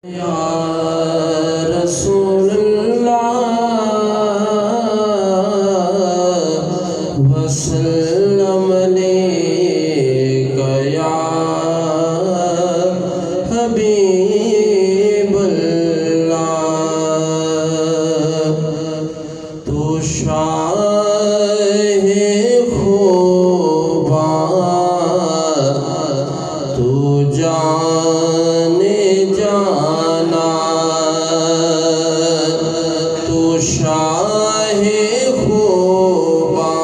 یا رسول اللہ وسلم علیک یا حبیب اللہ تو شاہ خوبان تو جان جانا تو شاہ خوبان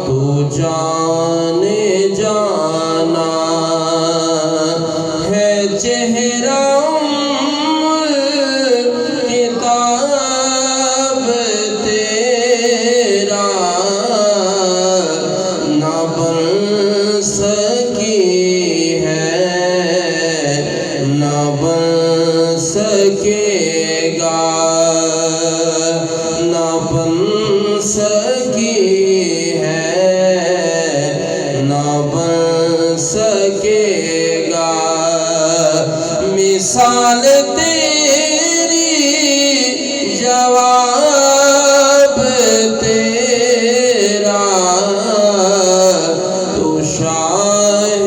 تو جان جانا ہے چہرہ کتاب تیرا نہ بن سکی ہے نہ بن سکے گا نہ بن سکی ہے نہ بن سکے گا مثال تیری جواب تیرا تو شاہ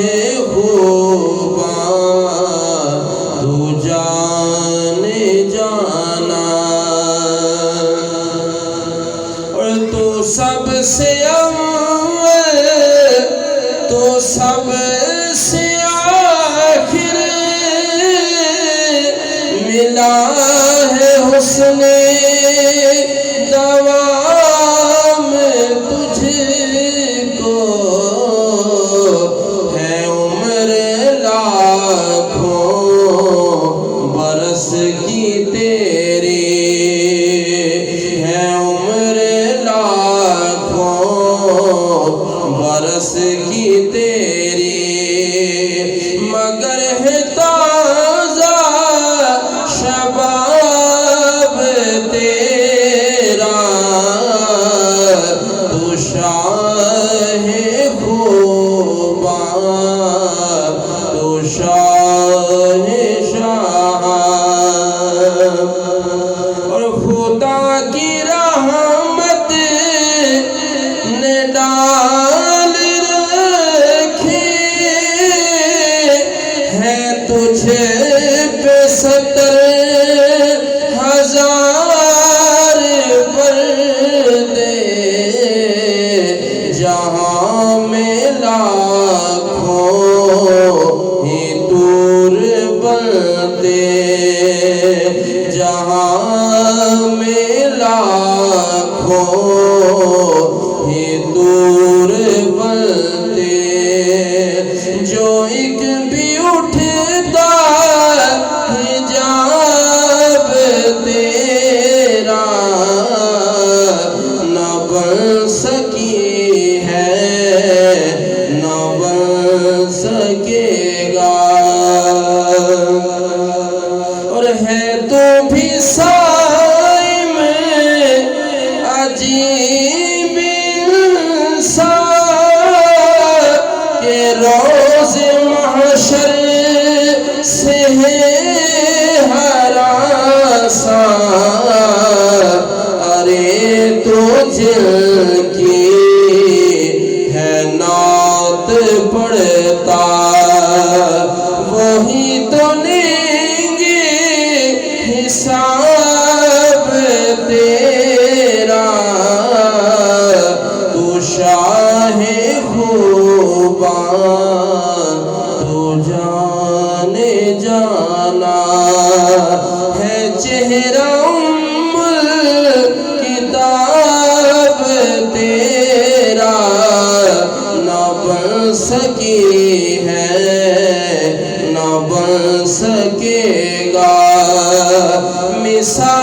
خوبان تو جان جانا اور تو سب سے اول تو سب سے آخر ملا ہے حسن دوام تجھ کو ہے عمر لاکھوں برس کی تیری ہے عمر لاکھوں برس کی تیری مگر ہے تازہ شباب تیرا تو شاہ خوبان تو شاہ اور خدا کی رحمت نے ڈال رکھے ہیں تجھ پہ 70,000 پردے جہاں میں لاکھوں ہی دور بندے جہاں میں لاکھوں ہی دور بندے جو ایک بھی اٹھتا حجاب تیرا نہ بن سکی ہے نہ بن سکے گا اور ہے تو بھی صائم عجیب انسان کہ روز محشر سے ہے ہراساں ارے تو جن کی ہے نعت پڑھتا وہی تو لیں گے حساب تیرا تو شاہ خوبان تو جان جانا ہے چہرہ کتاب تیرا نہ بن سکی ہے نہ بن سکے گا مثال